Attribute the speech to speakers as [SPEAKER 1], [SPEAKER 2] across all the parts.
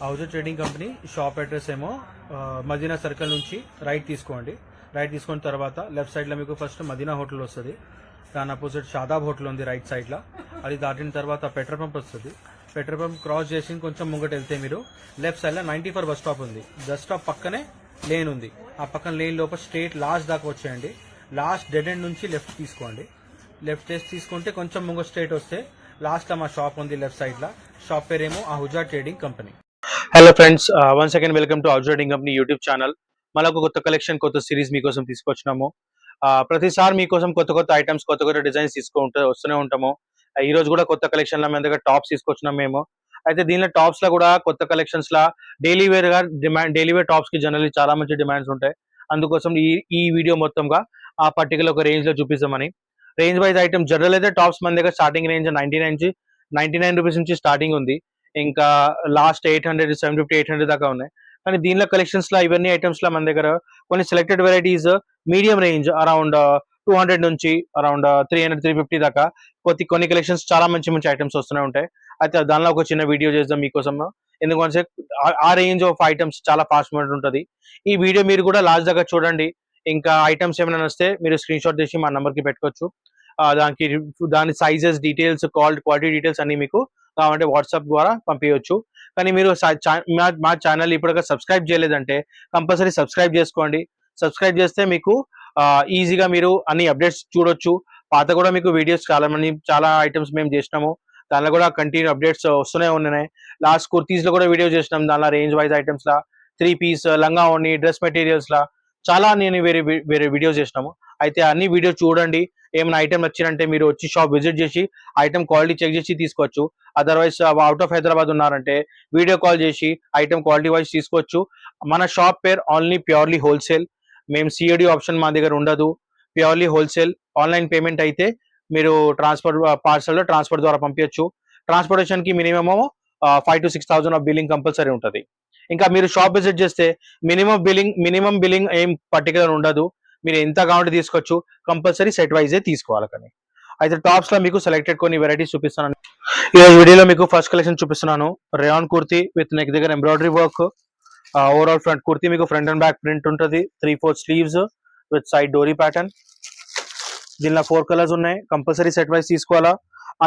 [SPEAKER 1] హౌజర్ trading company shop address ఏమో Madina circle నుంచి right తీసుకోండి. రైట్ తీసుకున్న తర్వాత లెఫ్ట్ సైడ్లో మీకు ఫస్ట్ మదీనా హోటల్ వస్తుంది. దాని అపోజిట్ షాదాబ్ హోటల్ ఉంది రైట్ సైడ్లో. అది దాటిన తర్వాత పెట్రోల్ పంప్ వస్తుంది. పెట్రోల్ పంప్ క్రాస్ చేసి కొంచెం ముంగట వెళ్తే మీరు లెఫ్ట్ సైడ్లో 94 బస్ స్టాప్ ఉంది. బస్ స్టాప్ పక్కనే లేన్ ఉంది. ఆ పక్కన లేన్ లోపల స్ట్రేట్ లాస్ట్ దాకా వచ్చేయండి. లాస్ట్ డెడ్ ఎండ్ నుంచి లెఫ్ట్ తీసుకోండి. లెఫ్ట్ చేసి తీసుకుంటే కొంచెం ముంగ స్ట్రేట్ వస్తే లాస్ట్లో మా షాప్ ఉంది లెఫ్ట్ సైడ్లో. షాప్ పేరేమో Ahuja trading company. Hello friends, once again welcome to Ahuja trading company YouTube channel. మళ్ళీ ఒక కొత్త కలెక్షన్, కొత్త సిరీస్ మీకోసం తీసుకొచ్చినాము. ప్రతిసారి మీకోసం కొత్త కొత్త ఐటమ్స్, కొత్త కొత్త డిజైన్స్ వస్తూనే ఉంటాము. ఈ రోజు కూడా కొత్త కలెక్షన్ లో మన దగ్గర టాప్స్ తీసుకొచ్చినాం మేము. అయితే దీనిలో టాప్స్ లో కూడా కొత్త కలెక్షన్స్ లా డైలీ వేర్ గా డైలీ వేర్ టాప్స్ కి జనరల్లీ చాలా మంచి డిమాండ్స్ ఉంటాయి. అందుకోసం ఈ వీడియో మొత్తంగా ఆ పర్టికులర్ ఒక రేంజ్ లో చూపిస్తామని. రేంజ్ వైజ్ ఐటమ్ జనరల్ అయితే టాప్స్ మన దగ్గర స్టార్టింగ్ రేంజ్ 99 రూపీస్ నుంచి స్టార్టింగ్ ఉంది. ఇంకా లాస్ట్ 800, 750, 800 దాకా ఉన్నాయి. కానీ దీనిలో కలెక్షన్స్ లా ఇవన్నీ ఐటమ్స్ లా మన దగ్గర కొన్ని selected varieties medium range around 200 నుంచి అరౌండ్ 300, 350 దాకా కొన్ని కలెక్షన్స్ చాలా మంచి మంచి ఐటమ్స్ వస్తూనే ఉంటాయి. అయితే దానిలో ఒక చిన్న వీడియో చేద్దాం మీకోసం. ఎందుకంటే ఆ రేంజ్ ఆఫ్ ఐటమ్స్ చాలా ఫాస్ట్ మూమెంట్ ఉంటుంది. ఈ వీడియో మీరు కూడా లాస్ట్ దాకా చూడండి. ఇంకా ఐటమ్స్ ఏమైనా వస్తే మీరు స్క్రీన్ షాట్ చేసి మా నంబర్ కి పెట్టుకోవచ్చు. దాని సైజెస్ డీటెయిల్స్, క్వాలిటీ డీటెయిల్స్ అన్ని మీకు కావాలంటే వాట్సాప్ ద్వారా పంపించవచ్చు. కానీ మీరు మా ఛానల్ ఇప్పటికే సబ్స్క్రైబ్ చేయలేదంటే కంపల్సరీ సబ్స్క్రైబ్ చేసుకోండి. సబ్స్క్రైబ్ చేస్తే మీకు ఈజీగా మీరు అన్ని అప్డేట్స్ చూడొచ్చు. పాత కూడా మీకు వీడియోస్ చాలా ఐటమ్స్ మేము చేసినాము. దానిలో కూడా కంటిన్యూ అప్డేట్స్ వస్తూనే ఉన్నాయి. లాస్ట్ కుర్తీస్ లో కూడా వీడియో చేసినాం. దానిలో రేంజ్ వైజ్ ఐటమ్స్ లా 3 పీస్ లంగా ఓని డ్రెస్ మెటీరియల్స్ లా చాలా నేను వేరే వీడియోస్ చేసినాము. అయితే అన్ని వీడియో చూడండి. ఏమైనా ఐటమ్ నచ్చినంటే మీరు వచ్చి షాప్ విజిట్ చేసి ఐటమ్ క్వాలిటీ చెక్ చేసి తీసుకోవచ్చు. అదర్వైజ్ అవుట్ ఆఫ్ హైదరాబాద్ ఉన్నారంటే వీడియో కాల్ చేసి ఐటమ్ క్వాలిటీ వైజ్ తీసుకోవచ్చు. మన షాప్ పేరు ఓన్లీ ప్యూర్లీ హోల్సేల్. మేము సిఓడి ఆప్షన్ మా దగ్గర ఉండదు. Purely wholesale. ఆన్లైన్ పేమెంట్ అయితే మీరు పార్సల్ ట్రాన్స్ఫర్ ద్వారా పంపించచ్చు. ట్రాన్స్పోర్టేషన్ కి minimum 5,000 to 6,000 of billing compulsory ఉంటుంది. ఇంకా మీరు షాప్ విజిట్ చేస్తే మినిమం బిల్లింగ్ ఏం పర్టికులర్ ఉండదు. మీరు ఎంత కావాలంటే తీసుకోవచ్చు. కంపల్సరీ సెట్ వైజే తీసుకోవాలి. కానీ అయితే టాప్స్ లో మీకు సెలెక్టెడ్ కొన్ని వెరైటీస్ చూపిస్తున్నాను. ఈ రోజు వీడియోలో మీకు ఫస్ట్ కలెక్షన్ చూపిస్తున్నాను. రేయాన్ కుర్తీ విత్ నెక్ దగ్గర embroidery work. Overall front kurti మీకు ఫ్రంట్ అండ్ బ్యాక్ ప్రింట్ ఉంటుంది. 3/4 స్లీవ్స్ విత్ సైడ్ డోరీ ప్యాటర్న్. దీనిలో 4 కలర్స్ ఉన్నాయి. కంపల్సరీ సెట్ వైజ్ తీసుకోవాలా.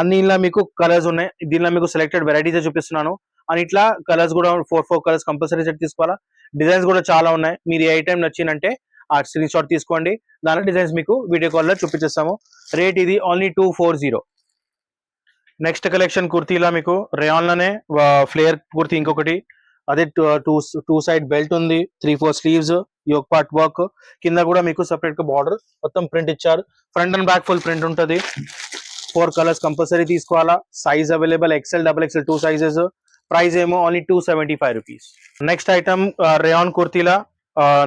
[SPEAKER 1] అన్నిట్లో మీకు కలర్స్ ఉన్నాయి. దీనిలో మీకు సెలెక్టెడ్ వెరైటీస్ చూపిస్తున్నాను. అని ఇట్లా కలర్స్ కూడా 4 కలర్స్ కంపల్సరీ సెట్ తీసుకోవాలా. డిజైన్స్ కూడా చాలా ఉన్నాయి. మీరు ఏ ఐటమ్ నచ్చినంటే ఆ స్క్రీన్ షాట్ తీసుకోండి. దాని డిజైన్స్ మీకు వీడియో కాల్ లో చూపించేస్తాము. రేట్ ఇది ఓన్లీ 240. నెక్స్ట్ కలెక్షన్ కుర్తీలా మీకు రేయాన్ లోనే ఫ్లేయర్ కుర్తీ ఇంకొకటి. అదే టూ సైడ్ బెల్ట్ ఉంది. 3/4 స్లీవ్స్, యోక్ పార్ట్ వర్క్. కింద కూడా మీకు సెపరేట్ గా బార్డర్ మొత్తం ప్రింట్ ఇచ్చారు. Front and back full print ఉంటుంది. 4 కలర్స్ కంపల్సరీ తీసుకోవాలా. Size available XL, XXL 2 sizes. Price ఏమో only 275 rupees. Next item rayon కుర్తీలా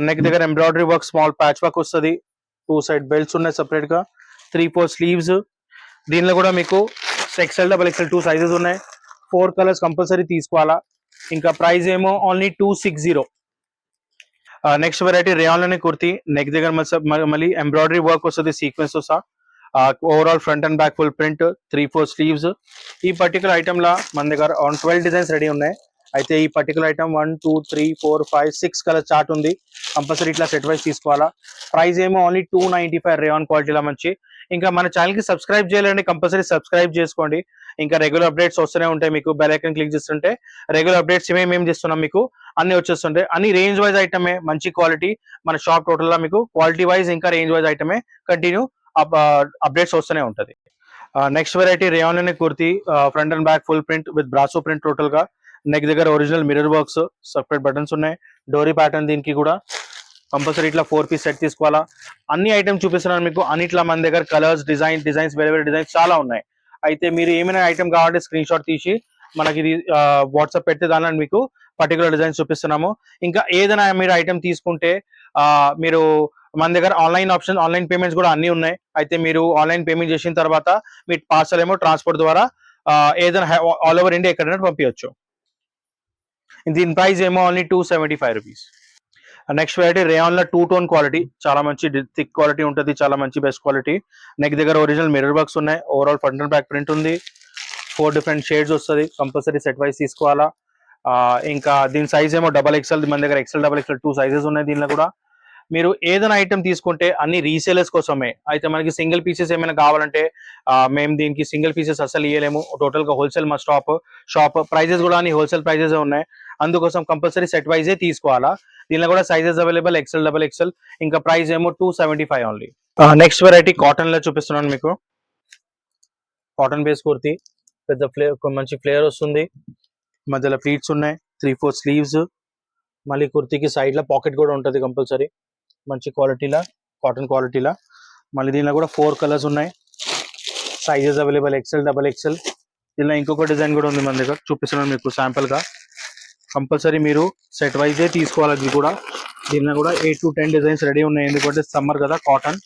[SPEAKER 1] నెక్ దగ్గర embroidery work, small patch work వస్తుంది. 2 సైడ్ బెల్ట్స్ ఉన్నాయి సెపరేట్ గా. 3/4 స్లీవ్స్. దీనిలో కూడా మీకు XL, XXL 2 సైజెస్ ఉన్నాయి. 4 కలర్స్ కంపల్సరీ తీసుకోవాలా. ఇంకా ప్రైస్ ఏమో ఓన్లీ 260. నెక్స్ట్ వెరైటీ రేయాన్ లోనే కుర్తీ. నెక్ దగ్గర మళ్ళీ ఎంబ్రాయిడరీ వర్క్ వస్తుంది సీక్వెన్స్ తో సహా. Overall front and back full print. 3/4 sleeves. ఈ పర్టికులర్ ఐటమ్ లా మన దగ్గర 12 డిజైన్స్ రెడీ ఉన్నాయి. అయితే ఈ పర్టికులర్ ఐటమ్ 1, 2, 3, 4, 5, 6 కలర్ చార్ట్ ఉంది. కంపల్సరీ ఇట్లా సెట్ వైజ్ తీసుకోవాలా. ప్రైస్ ఏమో ఓన్లీ 295 రేయాన్ క్వాలిటీలో మంచి. ఇంకా మన ఛానల్ కి సబ్స్క్రైబ్ చేయాలండి. కంపల్సరీ సబ్స్క్రైబ్ చేసుకోండి. ఇంకా రెగ్యులర్ అప్డేట్స్ వస్తూనే ఉంటాయి. మీకు బెల్ ఐకాన్ క్లిక్ చేస్తుంటే రెగ్యులర్ అప్డేట్స్ ఏమేమి చేస్తున్నాం మీకు అన్ని వచ్చేస్తుంటాయి. అన్ని రేంజ్ వైజ్ ఐటమే, మంచి క్వాలిటీ. మన షాప్ టోటల్ గా మీకు క్వాలిటీ వైజ్ ఇంకా రేంజ్ వైజ్ ఐటమే కంటిన్యూ అప్డేట్స్ వస్తూనే ఉంటది. నెక్స్ట్ వెరైటీ రేయాన్ లోనే kurti. Front and back full print with brasso print total గా. నెక్ దగ్గర original mirror works, separate buttons ఉన్నాయి. డోరీ ప్యాటర్న్ దీనికి కూడా. కంపల్సరీ ఇట్లా 4 పీస్ సెట్ తీసుకోవాలా. అన్ని ఐటమ్స్ చూపిస్తున్నాను మీకు. అన్నిట్లా మన దగ్గర కలర్స్, డిజైన్స్ వేరే డిజైన్స్ చాలా ఉన్నాయి. అయితే మీరు ఏమైనా ఐటమ్ కావాలంటే స్క్రీన్ షాట్ తీసి మనకి వాట్సాప్ పెడితే దానిలో మీకు పర్టికులర్ డిజైన్స్ చూపిస్తున్నాము. ఇంకా ఏదైనా మీరు ఐటమ్ తీసుకుంటే మీరు మన దగ్గర ఆన్లైన్ పేమెంట్స్ కూడా అన్ని ఉన్నాయి. అయితే మీరు ఆన్లైన్ పేమెంట్ చేసిన తర్వాత మీ పార్సల్ ఏమో ట్రాన్స్పోర్ట్ ద్వారా ఏదైనా ఆల్ ఓవర్ ఇండియా ఎక్కడైనా పంపించవచ్చు. దీని ప్రైస్ ఏమో only 275 rupees. Next variety rayon లో 2 టోన్ క్వాలిటీ. చాలా మంచి థిక్ క్వాలిటీ ఉంటుంది. చాలా మంచి బెస్ట్ క్వాలిటీ. నెక్ దగ్గర ఒరిజినల్ మిర్రర్ వర్క్స్ ఉన్నాయి. Overall front and back print ఉంది. 4 డిఫరెంట్ షేడ్స్ వస్తుంది. కంపల్సరీ సెట్ వైజ్ తీసుకోవాలా. ఇంకా దీని సైజ్ ఏమో డబల్ ఎక్స్ఎల్, మన దగ్గర ఎక్స్ఎల్ డబల్ ఎక్స్ఎల్ 2 సైజెస్ ఉన్నాయి దీనిలో కూడా. మీరు ఏదైనా ఐటమ్ తీసుకుంటే అన్ని రీసేలర్స్ కోసమే. అయితే మనకి సింగిల్ పీసెస్ ఏమైనా కావాలంటే మేము దీనికి సింగిల్ పీసెస్ అసలు ఇవ్వలేము. టోటల్ గా హోల్సేల్ మా షాప్ ప్రైజెస్ కూడా అన్ని హోల్సేల్ ప్రైజెస్ ఉన్నాయి. అందుకోసం కంపల్సరీ సెట్ వైజే తీసుకోవాలా. దీనిలో కూడా sizes available XL double XL. ఇంకా ప్రైస్ ఏమో 275 ఓన్లీ. నెక్స్ట్ వెరైటీ కాటన్ లో చూపిస్తున్నాను మీకు. కాటన్ బేస్ కుర్తి, పెద్ద మంచి ఫ్లేయర్ వస్తుంది, మధ్యలో ప్లీట్స్ ఉన్నాయి, 3/4 స్లీవ్స్, మళ్ళీ కుర్తికి సైడ్ లో పాకెట్ కూడా ఉంటుంది కంపల్సరీ. మంచి క్వాలిటీలా, కాటన్ క్వాలిటీలా. మళ్ళీ దీనిలో కూడా 4 కలర్స్ ఉన్నాయి, sizes available XL double XL. దీనిలో ఇంకొక డిజైన్ కూడా ఉంది మన దగ్గర, చూపిస్తున్నాను మీకు శాంపుల్ గా. కంపల్సరీ మీరు సెట్ వైజే తీసుకోవాలి. అది కూడా దీనిలో కూడా 8 to 10 డిజైన్స్ రెడీ ఉన్నాయి. ఎందుకంటే సమ్మర్ కదా, కాటన్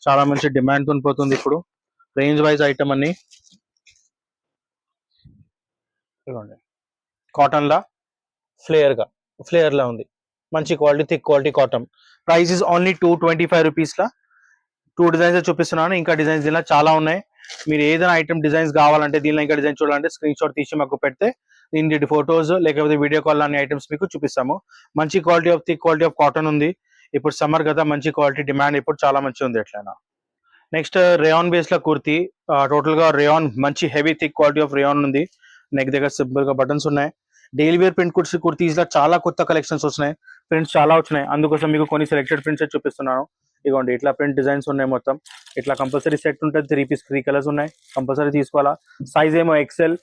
[SPEAKER 1] చాలా మంచి డిమాండ్ తో పోతుంది ఇప్పుడు. రేంజ్ వైజ్ ఐటమ్ అన్ని కాటన్ లా ఫ్లేయర్ లా ఉంది, మంచి quality, thick quality cotton. Price is only 225 rupees law. 2 designs చూపిస్తున్నాను, ఇంకా డిజైన్స్ దీనిలో చాలా ఉన్నాయి. మీరు ఏదైనా ఐటమ్ డిజైన్స్ కావాలంటే, దీనిలో ఇంకా డిజైన్ చూడాలంటే స్క్రీన్ షాట్ తీసి మాకు పెడితే దీని ఫోటోస్ లేకపోతే వీడియో కాల్ అనే ఐటమ్స్ మీకు చూపిస్తాము. మంచి quality of thick quality of cotton ఉంది. ఇప్పుడు సమ్మర్ కదా, మంచి క్వాలిటీ డిమాండ్ ఇప్పుడు చాలా మంచి ఉంది ఎట్లయినా. నెక్స్ట్ రేయాన్ బేస్ లో కుర్తి, టోటల్ గా రేయాన్, మంచి heavy thick quality of rayon ఉంది. నెక్ దగ్గర సింపుల్ గా బటన్స్ ఉన్నాయి. డైలీ వేర్ ప్రింట్ కుర్తీస్ లో చాలా కొత్త కలెక్షన్స్ వస్తున్నాయి, ప్రింట్స్ చాలా వచ్చినాయి. అందుకోసం మీకు కొన్ని సెలెక్టెడ్ ప్రింట్స్ చూపిస్తున్నాను. ఇదిగోండి, ఇట్లా ప్రింట్ డిజైన్స్ ఉన్నాయి మొత్తం. ఇట్లా కంపల్సరీ సెట్ ఉంటుంది, 3 కలర్స్ ఉన్నాయి, కంపల్సరీ తీసుకోవాలా. సైజ్ ఏమో ఎక్సెల్.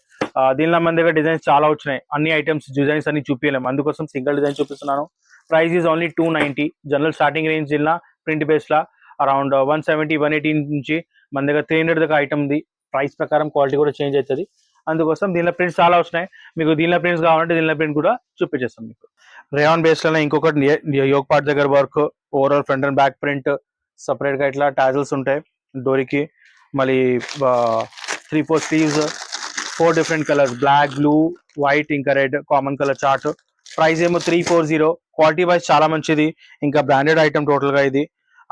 [SPEAKER 1] దీనిలో మన దగ్గర డిజైన్స్ చాలా వచ్చినాయి, అన్ని ఐటమ్స్ డిజైన్స్ అన్ని చూపించలేము, అందుకోసం సింగిల్ డిజైన్ చూపిస్తున్నాను. Price is only 290. General starting range ఇలా ప్రింట్ బేస్ లా అరౌండ్ 170 180 నుంచి మన దగ్గర 300 దాకా ఐటమ్ ఉంది. ప్రైస్ ప్రకారం క్వాలిటీ కూడా చేంజ్ అవుతుంది. అందుకోసం దీనిలో ప్రింట్స్ చాలా వచ్చినాయి. మీకు దీనిలో ప్రింట్స్ కావాలంటే దీనిలో ప్రింట్ కూడా చూపించేస్తాం మీకు. రేయాన్ బేస్ లోనే ఇంకొకటి యోగ్ పార్ట్ దగ్గర work, overall front and back print, separate గా ఇట్లా టాజల్స్ ఉంటాయి డోరీకి. మళ్ళీ 3/4 sleeves, 4 different colours, black, blue, white, ఇంకా red, common colour chart. Price ఏమో 340. క్వాలిటీ వైజ్ చాలా మంచిది, ఇంకా బ్రాండెడ్ ఐటమ్ టోటల్ గా ఇది.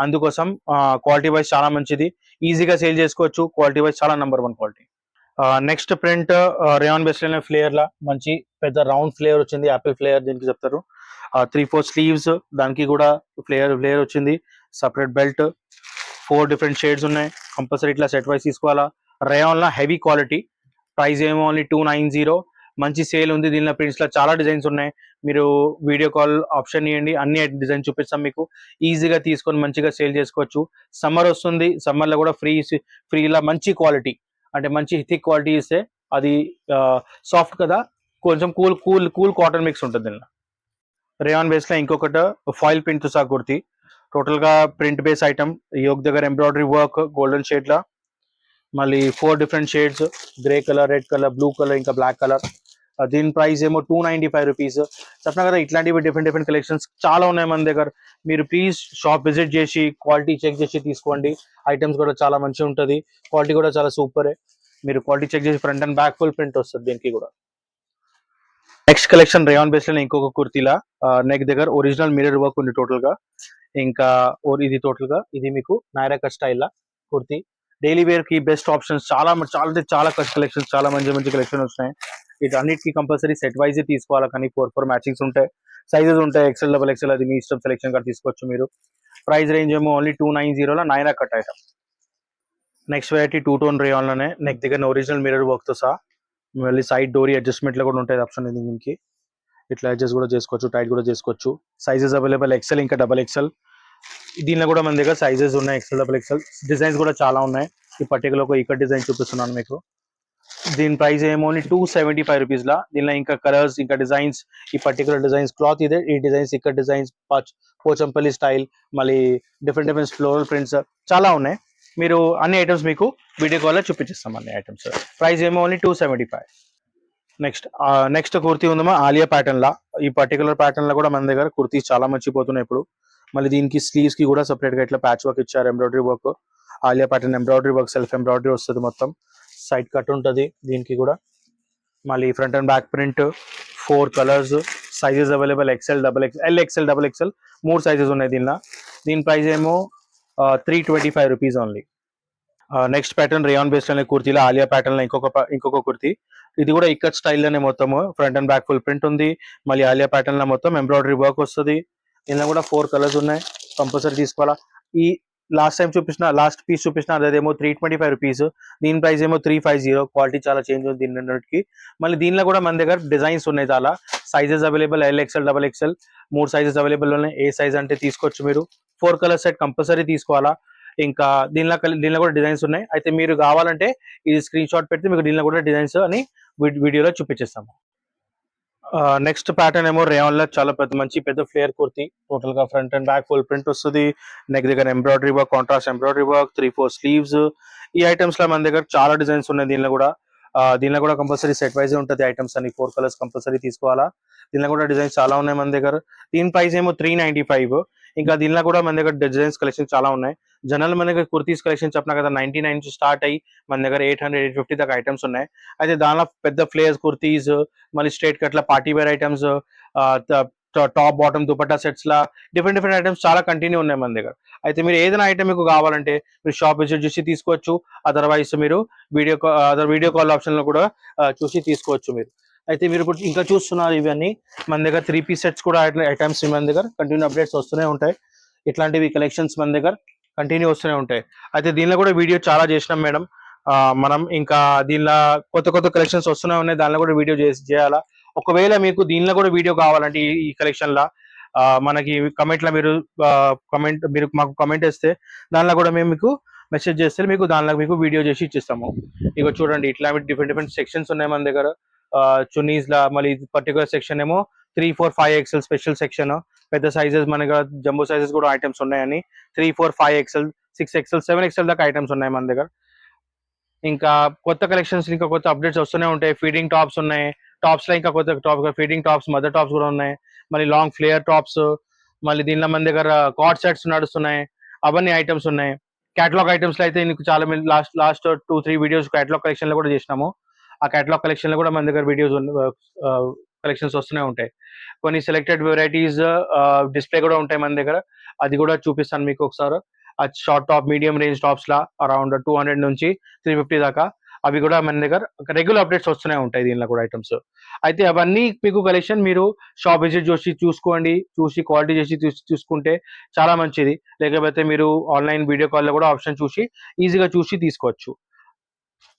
[SPEAKER 1] అందుకోసం క్వాలిటీ వైజ్ చాలా మంచిది, ఈజీగా సేల్ చేసుకోవచ్చు. క్వాలిటీ వైజ్ చాలా number 1 quality. Next print rayon base లోనే ఫ్లేయర్ లా మంచి పెద్ద రౌండ్ ఫ్లేయర్ వచ్చింది, యాపిల్ ఫ్లేయర్ దీనికి చెప్తారు. 3/4 స్లీవ్స్, దానికి కూడా ఫ్లేయర్ వచ్చింది, సపరేట్ బెల్ట్, 4 డిఫరెంట్ షేడ్స్ ఉన్నాయి. కంపల్సరీ ఇట్లా సెట్ వైజ్ తీసుకోవాలా. రేయాన్ లా హెవీ క్వాలిటీ. ప్రైస్ ఏమో ఓన్లీ 290. మంచి సేల్ ఉంది. దీనిలో ప్రింట్స్ లో చాలా డిజైన్స్ ఉన్నాయి. మీరు వీడియో కాల్ ఆప్షన్ ఇవ్వండి, అన్ని డిజైన్ చూపిస్తాం మీకు. ఈజీగా తీసుకొని మంచిగా సేల్ చేసుకోవచ్చు. సమ్మర్ వస్తుంది, సమ్మర్ లో కూడా ఫ్రీలా మంచి క్వాలిటీ, అంటే మంచి థిక్ క్వాలిటీ ఇస్తే అది సాఫ్ట్ కదా, కొంచెం కూల్ కాటన్ మిక్స్ ఉంటుంది దీనిలో. రేయాన్ బేస్ లో ఇంకొకటి ఫాయిల్ ప్రింట్ తో సహా కుర్తి, టోటల్ గా ప్రింట్ బేస్ ఐటమ్. యోగ్ దగ్గర ఎంబ్రాయిడరీ వర్క్ గోల్డెన్ షేడ్ లా, మళ్ళీ 4 different shades, grey colour, red colour, blue colour, ఇంకా బ్లాక్ కలర్. దీని ప్రైస్ ఏమో 295 రూపీస్. చెప్పినా కదా, ఇట్లాంటివి డిఫరెంట్ కలెక్షన్స్ చాలా ఉన్నాయి మన దగ్గర. మీరు ప్లీజ్ షాప్ విజిట్ చేసి క్వాలిటీ చెక్ చేసి తీసుకోండి. ఐటమ్స్ కూడా చాలా మంచిగా ఉంటుంది, క్వాలిటీ కూడా చాలా సూపర్. మీరు క్వాలిటీ చెక్ చేసి front and back full print వస్తుంది దీనికి కూడా. నెక్స్ట్ కలెక్షన్ రేయాన్ బేస్ లో ఇంకొక కుర్తీలా, నెక్ దగ్గర ఒరిజినల్ మిర్రర్ వర్క్ ఉంది టోటల్ గా. ఇంకా ఇది టోటల్ గా ఇది మీకు నైరా కట్ స్టైల్ లా కుర్తీ. డైలీ వేర్ కి బెస్ట్ ఆప్షన్స్, చాలా కలెక్షన్స్, చాలా మంచి కలెక్షన్ వస్తున్నాయి. ఇది అన్నిటికీ కంపల్సరీ సెట్ వైజ్ తీసుకోవాలి, కానీ 4 మ్యాచింగ్స్ ఉంటాయి, సైజెస్ ఉంటాయి, ఎక్సెల్ డబల్ ఎక్సెల్, అది మీ ఇష్టం, సెలెక్షన్ కూడా తీసుకోవచ్చు మీరు. ప్రైస్ రేంజ్ ఏమో only 290 Naira cut item. Next variety 2 tone rayon లోనే, నెక్ దగ్గర ఒరిజినల్ మిర్రర్ వర్క్ తో సహా, మళ్ళీ సైడ్ డోరీ అడ్జస్ట్మెంట్ లో కూడా ఉంటుంది ఆప్షన్. ఇది దీనికి ఇట్లా అడ్జస్ట్ కూడా చేసుకోవచ్చు, టైట్ కూడా చేసుకోవచ్చు. సైజెస్ అవైలబుల్ ఎక్సెల్ ఇంకా డబల్ ఎక్సెల్. దీనిలో కూడా మన దగ్గర సైజెస్ ఉన్నాయి, ఎక్సెల్ డబల్ ఎక్సెల్. డిజైన్స్ కూడా చాలా ఉన్నాయి. ఈ పర్టికులర్ ఒక ఇక్కడ డిజైన్ చూపిస్తున్నాను మీకు. దీని ప్రైస్ ఏమో 275 రూపీస్ లా. దీనిలో ఇంకా కలర్స్, ఇంకా డిజైన్స్, ఈ పర్టికులర్ డిజైన్స్ క్లాత్ ఇదే, ఈ డిజైన్స్ ఇక్కడ డిజైన్స్, పోచంపల్లి స్టైల్, మళ్ళీ డిఫరెంట్ ఫ్లోరల్ ప్రింట్స్ చాలా ఉన్నాయి. మీరు అన్ని ఐటమ్స్ మీకు వీడియో కాల్ లో చూపించేస్తాం, అన్ని ఐటమ్స్. ప్రైస్ ఏమో ఓన్లీ 275. నెక్స్ట్ కుర్తీ ఉందమ్మా ఆలియా ప్యాటర్న్ లా. ఈ పర్టికులర్ ప్యాటర్న్ లో కూడా మన దగ్గర కుర్తీస్ చాలా మంచిపోతున్నాయి ఇప్పుడు. మళ్ళీ దీనికి స్లీవ్స్ కి కూడా సపరేట్ గా ఇట్లా ప్యాచ్ వర్క్ ఇచ్చారు, embroidery work. Alia pattern embroidery work, self embroidery వస్తుంది మొత్తం. సైడ్ కట్ ఉంటుంది దీనికి కూడా. మళ్ళీ front and back print, 4 colours, sizes available XL double XL, XL double XL, 3 sizes ఉన్నాయి దీనిలో. దీని ప్రైస్ ఏమో 325 rupees only. Next pattern rayon base లోనే కుర్తీలో ఆలియా ప్యాటర్న్ లో ఇంకొక కుర్తీ. ఇది కూడా ఇక్కత్ స్టైల్లోనే మొత్తము front and back full print ఉంది. మళ్ళీ ఆలియా ప్యాటర్న్ లో మొత్తం ఎంబ్రాయిడరీ వర్క్ వస్తుంది. ఇందులో కూడా 4 కలర్స్ ఉన్నాయి, కంపల్సరీ తీసుకోవాలా. ఈ లాస్ట్ పీస్ చూపించిన అదేమో 325 రూపీస్, దీని ప్రైస్ ఏమో 350. క్వాలిటీ చాలా చేంజ్ ఉంది దీని రెండింటికి. మళ్ళీ దీనిలో కూడా మన దగ్గర డిజైన్స్ ఉన్నాయి, చాలా sizes available, LXL, XXL 3 sizes available ఉన్నాయి. ఏ సైజ్ అంటే తీసుకోవచ్చు మీరు. 4 కలర్ సెట్ కంపల్సరీ తీసుకోవాలా. ఇంకా దీనిలో కూడా డిజైన్స్ ఉన్నాయి. అయితే మీరు కావాలంటే ఇది స్క్రీన్ షాట్ పెడితే మీకు దీనిలో కూడా డిజైన్స్ అని వీడియోలో చూపించేస్తాము. నెక్స్ట్ ప్యాటర్న్ ఏమో రేయాన్ లో చాలా పెద్ద ఫ్లేయర్ కుర్తీ. టోటల్ గా front and back full print వస్తుంది. నెక్ దగ్గర embroidery work, contrast embroidery work, 3-4 sleeves. ఈ ఐటమ్స్ లో మన దగ్గర చాలా డిజైన్స్ ఉన్నాయి. దీనిలో కూడా కంపల్సరీ సెట్ వైజ్ ఉంటుంది. ఐటమ్స్ అన్ని 4 కలర్స్ కంపల్సరీ తీసుకోవాలా. దీనిలో కూడా డిజైన్స్ చాలా ఉన్నాయి మన దగ్గర. దీని ప్రైస్ ఏమో 395. ఇంకా దీనిలో కూడా మన దగ్గర డిజైన్స్ కలెక్షన్ చాలా ఉన్నాయి. జనరల్ మన దగ్గర కుర్తీస్ కలెక్షన్ చెప్పినా కదా 99 నుంచి స్టార్ట్ అయ్యి మన దగ్గర 800-850 దాకా ఐటమ్స్ ఉన్నాయి. అయితే దానిలో పెద్ద ఫ్లేయర్స్ కుర్తీస్, మళ్ళీ స్ట్రేట్ కట్ల party wear items, top bottom dupatta sets లా డిఫరెంట్ ఐటమ్స్ చాలా కంటిన్యూ ఉన్నాయి మన దగ్గర. అయితే మీరు ఏదైనా ఐటమ్ మీకు కావాలంటే మీరు షాప్ విజిట్ చూసి తీసుకోవచ్చు. అదర్వైజ్ మీరు వీడియో కాల్ ఆప్షన్ లో కూడా చూసి తీసుకోవచ్చు మీరు. అయితే మీరు ఇప్పుడు ఇంకా చూస్తున్నారు ఇవన్నీ మన దగ్గర 3 పీస్ సెట్స్ కూడా ఐటమ్స్ మన దగ్గర కంటిన్యూ అప్డేట్స్ వస్తూనే ఉంటాయి. ఇట్లాంటివి కలెక్షన్స్ మన దగ్గర కంటిన్యూ వస్తూనే ఉంటాయి. అయితే దీనిలో కూడా వీడియో చాలా చేసినాం మేడం మనం. ఇంకా దీనిలో కొత్త కలెక్షన్స్ వస్తూనే ఉన్నాయి, దానిలో కూడా వీడియో చేయాలా. ఒకవేళ మీకు దీనిలో కూడా వీడియో కావాలంటే ఈ కలెక్షన్ లా మనకి కమెంట్ లో మీరు మాకు కమెంట్ వేస్తే దానిలో కూడా మేము మీకు మెసేజ్ చేస్తే దానిలో మీకు వీడియో చేసి ఇచ్చిస్తాము. ఇక చూడండి ఇట్లా డిఫరెంట్ సెక్షన్స్ ఉన్నాయి మన దగ్గర. చున్నీస్ లా మళ్ళీ పర్టికులర్ సెక్షన్ ఏమో 3-4-5 XL స్పెషల్ సెక్షన్. పెద్ద సైజెస్ మన జంబో సైజెస్ కూడా ఐటమ్స్ ఉన్నాయని 3-4-5 XL 6 XL 7 XL దాకా ఐటమ్స్ ఉన్నాయి మన దగ్గర. ఇంకా కొత్త కలెక్షన్స్ ఇంకా కొత్త అప్డేట్స్ వస్తూనే ఉంటాయి. ఫీడింగ్ టాప్స్ ఉన్నాయి, టాప్స్ లో ఇంకా కొత్త ఫీడింగ్ టాప్స్, మదర్ టాప్స్ కూడా ఉన్నాయి. మళ్ళీ లాంగ్ ఫ్లేయర్ టాప్స్, మళ్ళీ దీనిలో మన దగ్గర కార్డ్ సెట్స్ నడుస్తున్నాయి. అవన్నీ ఐటమ్స్ ఉన్నాయి. క్యాటలాగ్ ఐటమ్స్ లో అయితే నీకు చాలా లాస్ట్ 2-3 వీడియోస్ క్యాటలాగ్ కలెక్షన్ లో కూడా చేసినాము. ఆ క్యాటలాగ్ కలెక్షన్ లో కూడా మన దగ్గర వీడియోస్ కలెక్షన్స్ వస్తూనే ఉంటాయి. కొన్ని సెలెక్టెడ్ వెరైటీస్ డిస్ప్లే కూడా ఉంటాయి మన దగ్గర, అది కూడా చూపిస్తాను మీకు ఒకసారి. ఆ short top, medium range tops లా అరౌండ్ 200 నుంచి 350 దాకా అవి కూడా మన దగ్గర రెగ్యులర్ అప్డేట్స్ వస్తూనే ఉంటాయి దీనిలో కూడా ఐటమ్స్. అయితే అవన్నీ మీకు కలెక్షన్ మీరు షాప్ విజిట్ చూసుకోండి, చూసి క్వాలిటీ చేసి చూసుకుంటే చాలా మంచిది. లేకపోతే మీరు ఆన్లైన్ వీడియో కాల్లో కూడా ఆప్షన్ చూసి ఈజీగా చూసి తీసుకోవచ్చు.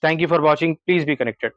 [SPEAKER 1] Thank you for watching. Please be connected.